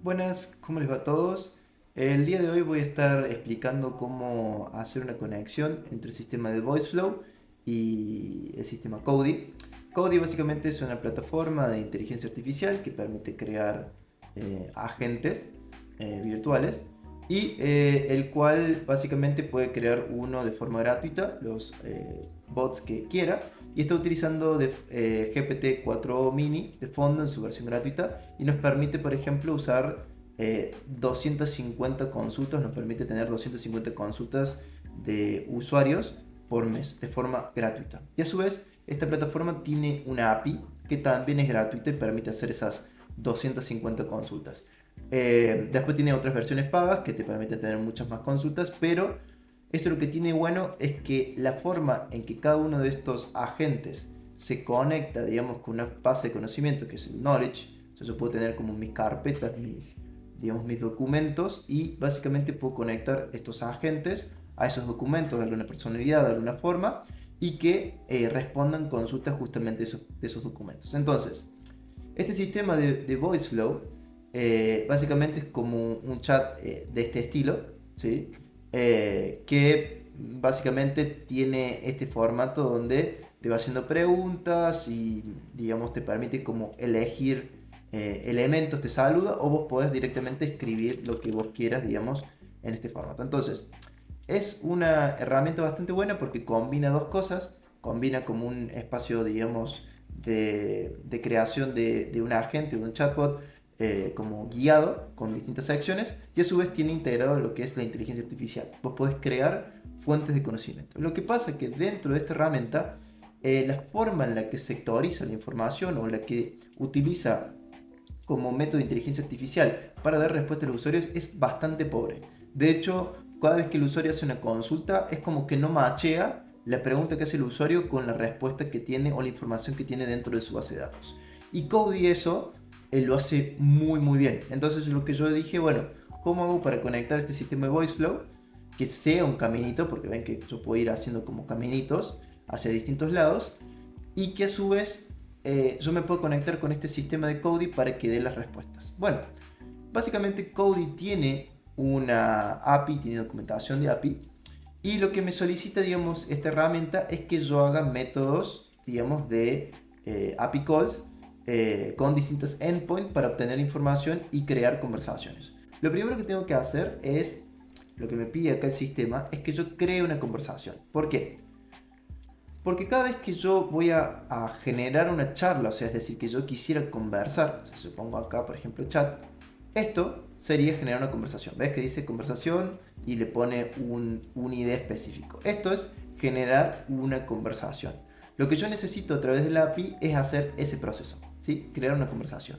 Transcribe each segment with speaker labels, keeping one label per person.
Speaker 1: Buenas, ¿cómo les va a todos? El día de hoy voy a estar explicando cómo hacer una conexión entre el sistema de VoiceFlow y el sistema Cody. Cody básicamente es una plataforma de inteligencia artificial que permite crear agentes virtuales y el cual básicamente puede crear uno de forma gratuita, los bots que quiera, y está utilizando GPT-4 Mini de fondo en su versión gratuita y nos permite, por ejemplo, usar 250 consultas, nos permite tener 250 consultas de usuarios por mes de forma gratuita. Y a su vez, esta plataforma tiene una API que también es gratuita y permite hacer esas 250 consultas. Después tiene otras versiones pagas que te permiten tener muchas más consultas, pero esto lo que tiene bueno es que la forma en que cada uno de estos agentes se conecta, digamos, con una base de conocimiento que es el knowledge. O sea, yo puedo tener como mis carpetas, mis documentos, y básicamente puedo conectar estos agentes a esos documentos, darle una personalidad, darle una forma y que respondan consultas justamente de esos documentos. Entonces, este sistema de VoiceFlow básicamente es como un chat de este estilo, ¿sí? Que básicamente tiene este formato donde te va haciendo preguntas y digamos te permite como elegir elementos, te saluda, o vos podés directamente escribir lo que vos quieras, digamos, en este formato. Entonces, es una herramienta bastante buena porque combina dos cosas, combina como un espacio, digamos, de creación de un agente, de un chatbot, como guiado con distintas secciones, y a su vez tiene integrado lo que es la inteligencia artificial. Vos podés crear fuentes de conocimiento. Lo que pasa es que dentro de esta herramienta, la forma en la que sectoriza la información o la que utiliza como método de inteligencia artificial para dar respuesta a los usuarios es bastante pobre. De hecho, cada vez que el usuario hace una consulta es como que no machea la pregunta que hace el usuario con la respuesta que tiene o la información que tiene dentro de su base de datos. Y Cody eso lo hace muy bien. Entonces lo que yo dije, bueno, ¿cómo hago para conectar este sistema de VoiceFlow? Que sea un caminito, porque ven que yo puedo ir haciendo como caminitos hacia distintos lados, y que a su vez yo me puedo conectar con este sistema de Cody para que dé las respuestas. Bueno, básicamente Cody tiene una API, tiene documentación de API, y lo que me solicita, digamos, esta herramienta es que yo haga métodos, digamos, de API calls con distintos endpoints para obtener información y crear conversaciones. Lo primero que tengo que hacer es, lo que me pide acá el sistema, es que yo cree una conversación. ¿Por qué? Porque cada vez que yo voy a generar una charla, o sea, es decir, que yo quisiera conversar, o sea, si pongo acá, por ejemplo, chat, esto sería generar una conversación. ¿Ves que dice conversación y le pone un ID específico? Esto es generar una conversación. Lo que yo necesito a través de la API es hacer ese proceso, ¿sí? Crear una conversación.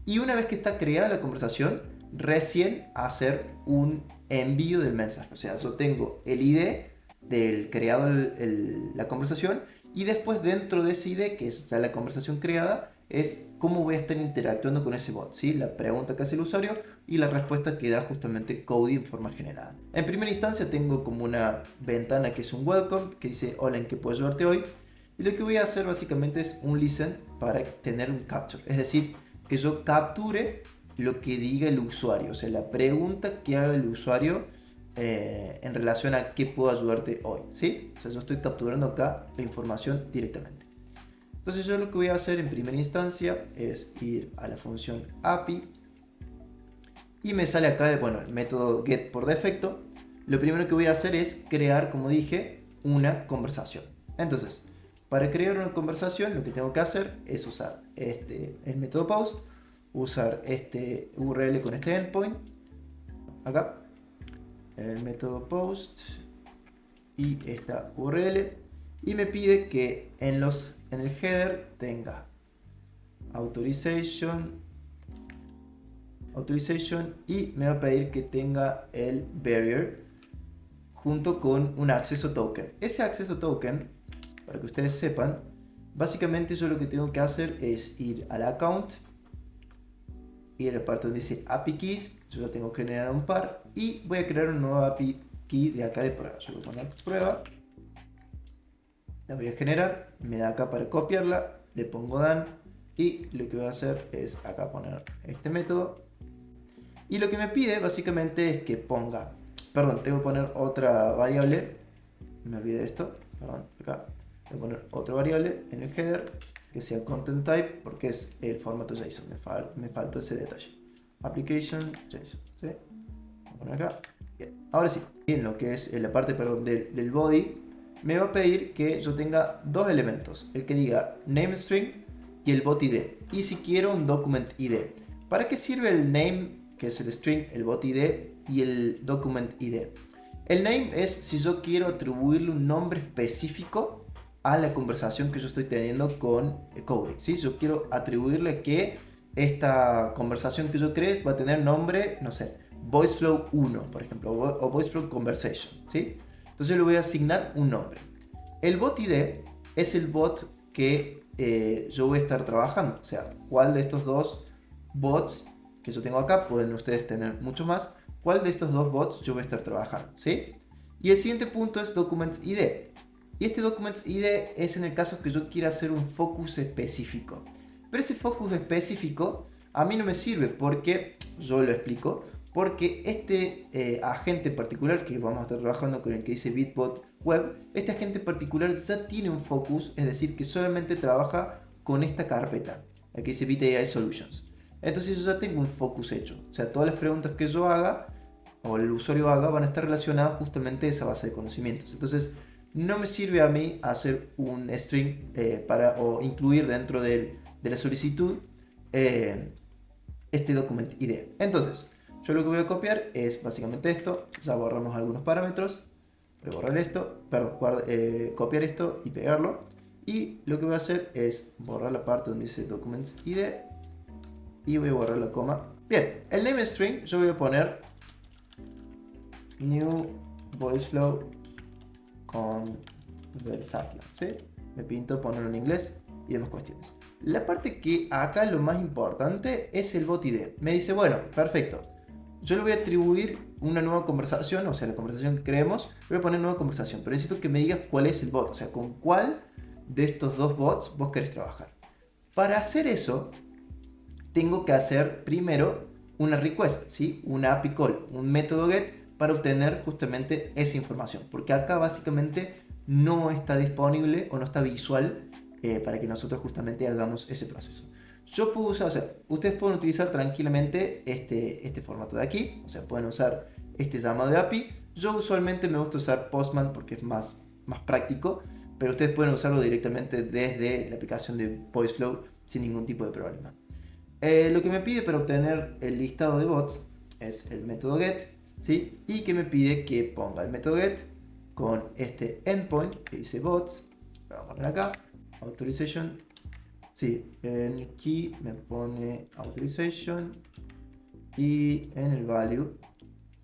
Speaker 1: Y una vez que está creada la conversación, recién hacer un envío del mensaje. O sea, yo tengo el ID del creado la conversación, y después dentro de ese ID, que es ya la conversación creada, es cómo voy a estar interactuando con ese bot, ¿sí? La pregunta que hace el usuario y la respuesta que da justamente Cody en forma generada. En primera instancia tengo como una ventana que es un welcome, que dice hola, ¿en qué puedo ayudarte hoy? Y lo que voy a hacer básicamente es un listen para tener un capture, es decir, que yo capture lo que diga el usuario, o sea, la pregunta que haga el usuario en relación a qué puedo ayudarte hoy, ¿sí? O sea, yo estoy capturando acá la información directamente. Entonces yo lo que voy a hacer en primera instancia es ir a la función API y me sale acá, bueno, el método get por defecto. Lo primero que voy a hacer es crear, como dije, una conversación. Entonces, para crear una conversación lo que tengo que hacer es usar el método post, usar este URL con este endpoint, acá, el método post y esta URL, y me pide que en el header tenga authorization y me va a pedir que tenga el barrier junto con un acceso token. Ese acceso token, para que ustedes sepan, básicamente yo lo que tengo que hacer es ir al account y en la parte donde dice API Keys, yo ya tengo que generar un par y voy a crear un nuevo API Key de acá de prueba. Yo voy a poner prueba, la voy a generar, me da acá para copiarla, le pongo done y lo que voy a hacer es acá poner este método Y lo que me pide básicamente es que ponga, perdón, tengo que poner otra variable, me olvidé de esto, perdón, acá, voy a poner otra variable en el header que sea content type porque es el formato JSON, me faltó ese detalle. Application JSON, ¿sí? Voy a poner acá. Bien. Ahora sí, en lo que es la parte, perdón, del body, me va a pedir que yo tenga dos elementos, el que diga nameString y el bot ID. Y si quiero un document ID. ¿Para qué sirve el name, que es el string, el bot ID y el document ID? El name es si yo quiero atribuirle un nombre específico a la conversación que yo estoy teniendo con Cody, ¿sí? Yo quiero atribuirle que esta conversación que yo creé va a tener nombre, no sé, VoiceFlow 1, por ejemplo, o VoiceFlow Conversation, ¿sí? Entonces le voy a asignar un nombre. El bot ID es el bot que yo voy a estar trabajando, o sea, cuál de estos dos bots que yo tengo acá, pueden ustedes tener muchos más, cuál de estos dos bots yo voy a estar trabajando, ¿sí? Y el siguiente punto es Documents ID. Y este Documents ID es en el caso que yo quiera hacer un focus específico. Pero ese focus específico a mí no me sirve porque, yo lo explico, porque este agente particular que vamos a estar trabajando con el que dice Bitbot Web, este agente particular ya tiene un focus, es decir, que solamente trabaja con esta carpeta, el que dice BitAI Solutions. Entonces yo ya tengo un focus hecho, o sea, todas las preguntas que yo haga o el usuario haga van a estar relacionadas justamente a esa base de conocimientos. Entonces no me sirve a mí hacer un string o incluir dentro de la solicitud este document ID. Entonces yo lo que voy a copiar es básicamente esto, ya borramos algunos parámetros, voy a borrar esto, perdón, copiar esto y pegarlo, y lo que voy a hacer es borrar la parte donde dice documents ID y voy a borrar la coma. Bien, el name string yo voy a poner new VoiceFlow Conversation, ¿sí? Me pinto ponerlo en inglés y demás cuestiones. La parte que acá lo más importante es el bot ID. Me dice, bueno, perfecto, yo le voy a atribuir una nueva conversación, o sea, la conversación que creemos, voy a poner nueva conversación, pero necesito que me digas cuál es el bot, o sea, con cuál de estos dos bots vos querés trabajar. Para hacer eso, tengo que hacer primero una request, ¿sí? Una API call, un método get para obtener justamente esa información, porque acá básicamente no está disponible o no está visual para que nosotros justamente hagamos ese proceso. Yo puedo usar, o sea, ustedes pueden utilizar tranquilamente este formato de aquí, o sea, pueden usar este llamado de API. Yo usualmente me gusta usar Postman porque es más práctico, pero ustedes pueden usarlo directamente desde la aplicación de VoiceFlow sin ningún tipo de problema. Lo que me pide para obtener el listado de bots es el método get, ¿sí? Y que me pide que ponga el método get con este endpoint que dice bots. Vamos a poner acá, authorization. Sí, en el key me pone authorization y en el value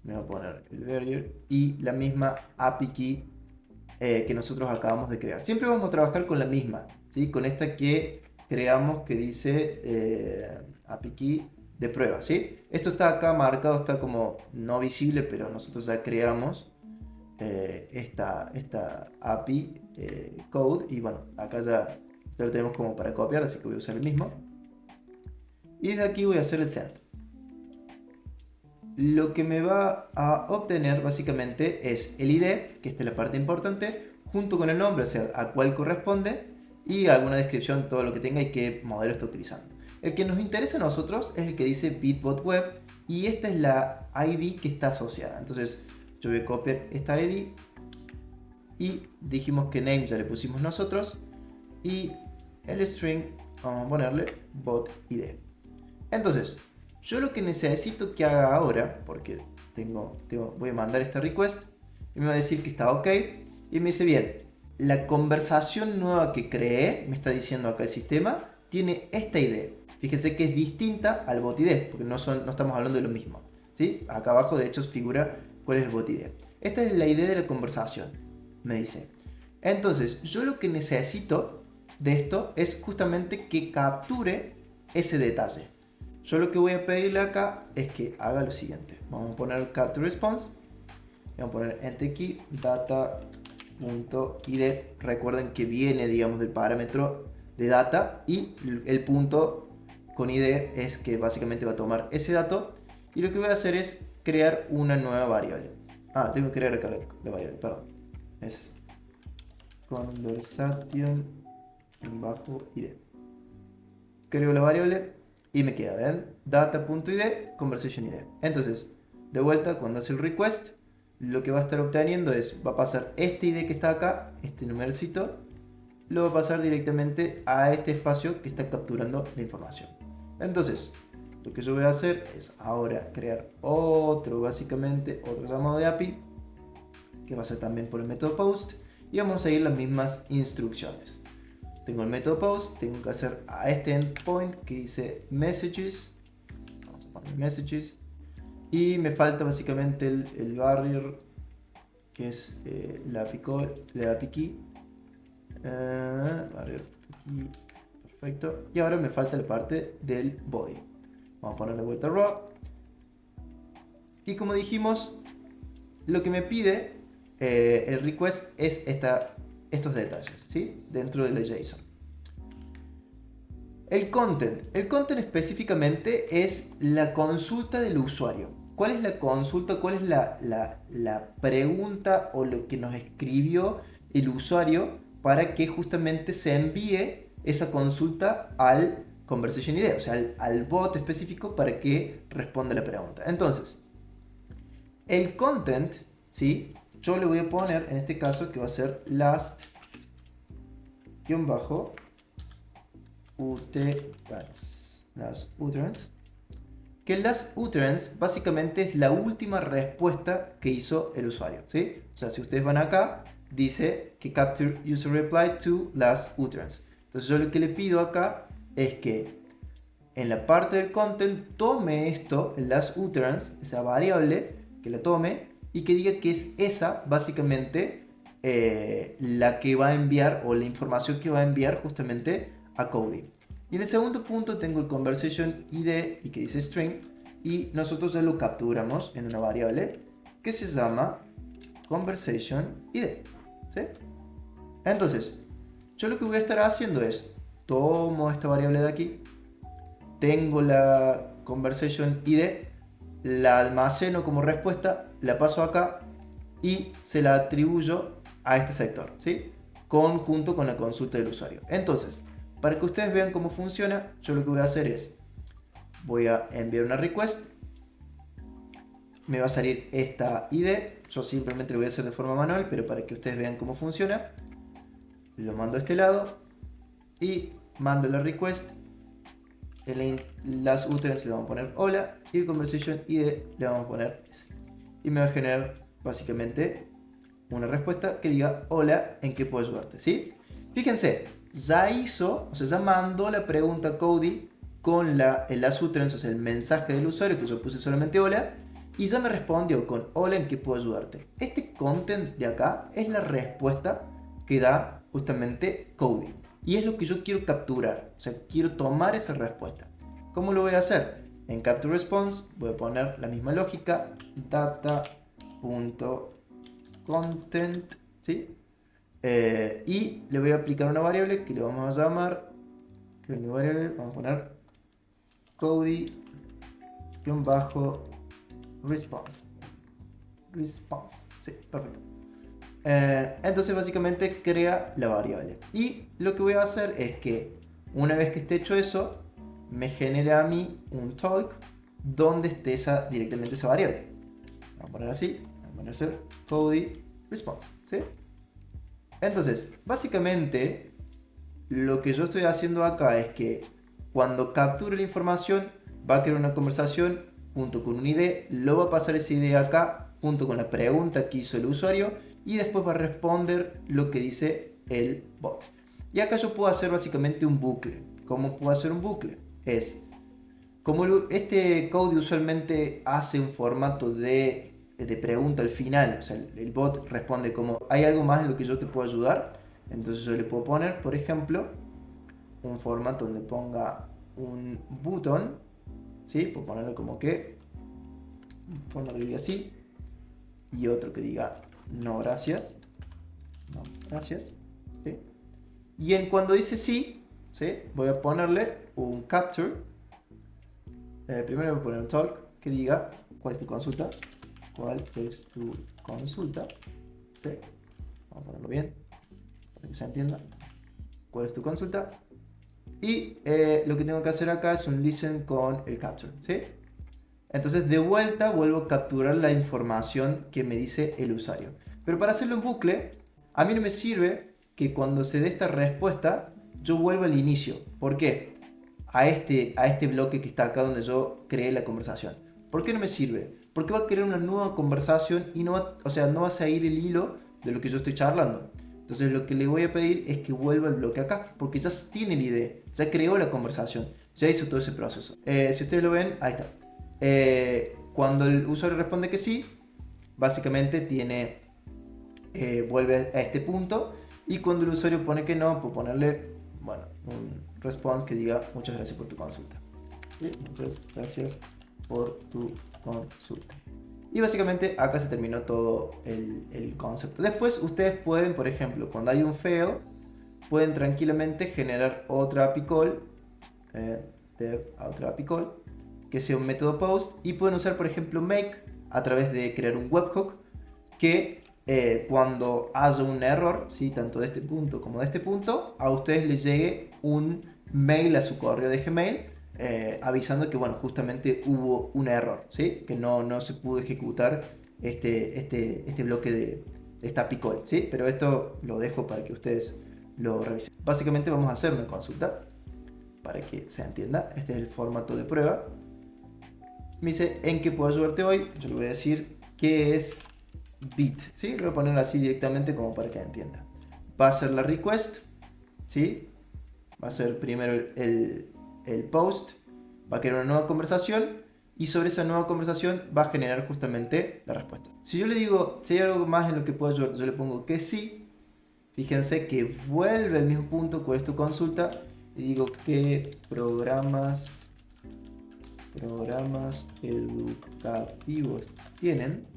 Speaker 1: me va a poner el barrier y la misma API key que nosotros acabamos de crear. Siempre vamos a trabajar con la misma, ¿sí? Con esta que creamos que dice API key de prueba, ¿sí? Esto está acá marcado, está como no visible, pero nosotros ya creamos esta API code y bueno, acá ya lo tenemos como para copiar, así que voy a usar el mismo. Y desde aquí voy a hacer el send. Lo que me va a obtener básicamente es el ID, que esta es la parte importante, junto con el nombre, o sea, a cuál corresponde, y alguna descripción, todo lo que tenga y qué modelo está utilizando. El que nos interesa a nosotros es el que dice Bitbot Web, y esta es la ID que está asociada. Entonces yo voy a copiar esta ID, y dijimos que name ya le pusimos nosotros, y el string vamos a ponerle bot ID. Entonces yo lo que necesito que haga ahora, porque voy a mandar esta request y me va a decir que está ok, y me dice bien, la conversación nueva que creé, me está diciendo acá el sistema, tiene esta ID. Fíjense que es distinta al bot ID, porque no estamos hablando de lo mismo, ¿sí? Acá abajo de hecho figura cuál es el bot ID. Esta es la ID de la conversación, me dice. Entonces yo lo que necesito de esto es justamente que capture ese detalle. Yo lo que voy a pedirle acá es que haga lo siguiente. Vamos a poner capture response. Vamos a poner enter key data.id. Recuerden que viene, digamos, del parámetro de data y el punto con id es que básicamente va a tomar ese dato Y lo que voy a hacer es crear una nueva variable. Tengo que crear acá la variable, perdón. Es conversation-id. Creo la variable y me queda, ¿ven? Data.id, conversation id. Entonces, de vuelta, cuando hace el request, lo que va a estar obteniendo va a pasar este id que está acá, este numerito, lo va a pasar directamente a este espacio que está capturando la información. Entonces, lo que yo voy a hacer es ahora crear otro llamado de API, que va a ser también por el método post, y vamos a seguir las mismas instrucciones. Tengo el método post, tengo que hacer a este endpoint que dice messages, vamos a poner messages, y me falta básicamente el barrier, que es la API key, barrier key, perfecto, y ahora me falta la parte del body. Vamos a poner la vuelta raw, y como dijimos, lo que me pide el request es estos detalles, ¿sí? Dentro de la JSON. El content específicamente es la consulta del usuario. ¿Cuál es la consulta? ¿Cuál es la pregunta o lo que nos escribió el usuario para que justamente se envíe esa consulta al Conversation ID, o sea, al bot específico para que responda la pregunta? Entonces, el content, ¿sí? Yo le voy a poner, en este caso, que va a ser last-utterance. Que el last utterance básicamente es la última respuesta que hizo el usuario, ¿sí? O sea, si ustedes van acá, dice que capture user reply to last utterance. Entonces yo lo que le pido acá es que en la parte del content tome esto, el last utterance, esa variable, que la tome y que diga que es esa, básicamente, la que va a enviar o la información que va a enviar justamente a Cody. Y en el segundo punto tengo el conversation id y que dice string, y nosotros ya lo capturamos en una variable que se llama conversation id, ¿sí? Entonces, yo lo que voy a estar haciendo es, tomo esta variable de aquí, tengo la conversation id, la almaceno como respuesta, la paso acá y se la atribuyo a este sector, ¿sí? Junto con la consulta del usuario. Entonces, para que ustedes vean cómo funciona, yo lo que voy a hacer es, voy a enviar una request, me va a salir esta ID, yo simplemente lo voy a hacer de forma manual, pero para que ustedes vean cómo funciona, lo mando a este lado y mando la request. Las utterances le vamos a poner hola y el conversation ID le vamos a poner ese. Y me va a generar básicamente una respuesta que diga hola, ¿en qué puedo ayudarte? ¿Sí? Fíjense, ya mandó la pregunta a Cody con las utterances, o sea, el mensaje del usuario que yo puse solamente hola, y ya me respondió con hola, ¿en qué puedo ayudarte? Este content de acá es la respuesta que da justamente Cody. Y es lo que yo quiero capturar, o sea, quiero tomar esa respuesta. ¿Cómo lo voy a hacer? En capture response voy a poner la misma lógica, data.content, ¿sí? Y le voy a aplicar una variable que le vamos a llamar, vamos a poner Cody-response. Response, sí, perfecto. Entonces básicamente crea la variable. Y lo que voy a hacer es que una vez que esté hecho eso, me genera a mí un talk donde esté directamente esa variable. Vamos a poner así, vamos a poner Cody response, ¿sí? Entonces, básicamente lo que yo estoy haciendo acá es que cuando capture la información va a crear una conversación junto con un ID, lo va a pasar ese ID acá junto con la pregunta que hizo el usuario y después va a responder lo que dice el bot. Y acá yo puedo hacer básicamente un bucle. ¿Cómo puedo hacer un bucle? Es como este code usualmente hace un formato de pregunta al final, o sea, el bot responde como ¿hay algo más en lo que yo te puedo ayudar? Entonces yo le puedo poner, por ejemplo, un formato donde ponga un button, ¿sí? Puedo ponerlo como que, un formato que diga así, y otro que diga no gracias, no gracias, ¿sí? Y cuando dice sí, ¿sí? Voy a ponerle un capture. Primero voy a poner un talk que diga cuál es tu consulta. ¿Cuál es tu consulta? ¿Sí? Vamos a ponerlo bien para que se entienda. ¿Cuál es tu consulta? Y lo que tengo que hacer acá es un listen con el capture, ¿sí? Entonces de vuelta vuelvo a capturar la información que me dice el usuario. Pero para hacerlo en bucle, a mí no me sirve que cuando se dé esta respuesta yo vuelva al inicio. ¿Por qué? A este bloque que está acá donde yo creé la conversación. ¿Por qué no me sirve? Porque va a crear una nueva conversación y no va a seguir el hilo de lo que yo estoy charlando. Entonces lo que le voy a pedir es que vuelva al bloque acá, porque ya tiene la idea, ya creó la conversación, ya hizo todo ese proceso. Si ustedes lo ven, ahí está. Cuando el usuario responde que sí, básicamente vuelve a este punto. Y cuando el usuario pone que no, puedo ponerle, bueno, un response que diga muchas gracias por tu consulta. ¿Sí? Muchas gracias por tu consulta. Y básicamente acá se terminó todo el concepto. Después ustedes pueden, por ejemplo, cuando hay un fail, pueden tranquilamente generar otra API call, otra API call, que sea un método post, y pueden usar, por ejemplo, make a través de crear un webhook que cuando haya un error, ¿sí? Tanto de este punto como de este punto, a ustedes les llegue un mail a su correo de Gmail avisando que, bueno, justamente hubo un error, ¿sí? Que no se pudo ejecutar este bloque de esta API call, ¿sí? Pero esto lo dejo para que ustedes lo revisen. Básicamente vamos a hacer una consulta para que se entienda. Este es el formato de prueba. Me dice, ¿en qué puedo ayudarte hoy? Yo le voy a decir qué es Bit, ¿sí? Lo voy a poner así directamente como para que entienda. Va a ser la request, ¿sí? Va a ser primero el post, va a crear una nueva conversación y sobre esa nueva conversación va a generar justamente la respuesta. Si yo le digo, si hay algo más en lo que puedo ayudarte, yo le pongo que sí, fíjense que vuelve al mismo punto, cuál es tu consulta, y digo qué programas educativos tienen.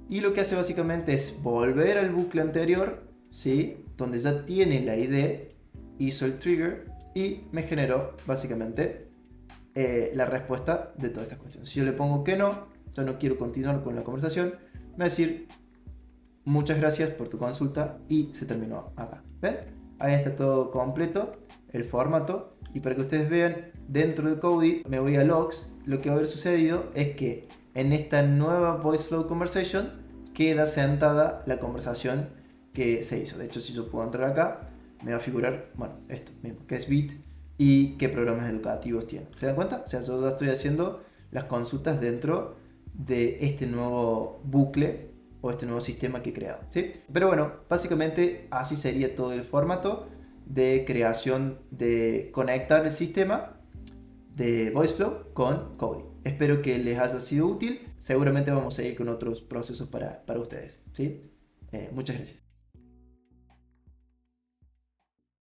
Speaker 1: Y lo que hace básicamente es volver al bucle anterior, ¿sí? Donde ya tiene la ID, hizo el trigger y me generó básicamente la respuesta de todas estas cuestiones. Si yo le pongo que no, yo no quiero continuar con la conversación, me va a decir muchas gracias por tu consulta y se terminó acá. ¿Ven? Ahí está todo completo, el formato. Y para que ustedes vean, dentro de Kodi me voy a logs. Lo que va a haber sucedido es que en esta nueva Voice Flow Conversation queda sentada la conversación que se hizo. De hecho, si yo puedo entrar acá, me va a figurar, bueno, esto mismo, que es Bit y qué programas educativos tiene. ¿Se dan cuenta? O sea, yo ya estoy haciendo las consultas dentro de este nuevo bucle o este nuevo sistema que he creado, ¿sí? Pero bueno, básicamente así sería todo el formato de creación, de conectar el sistema de VoiceFlow con Kodi. Espero que les haya sido útil. Seguramente vamos a ir con otros procesos para ustedes, ¿sí? Muchas gracias.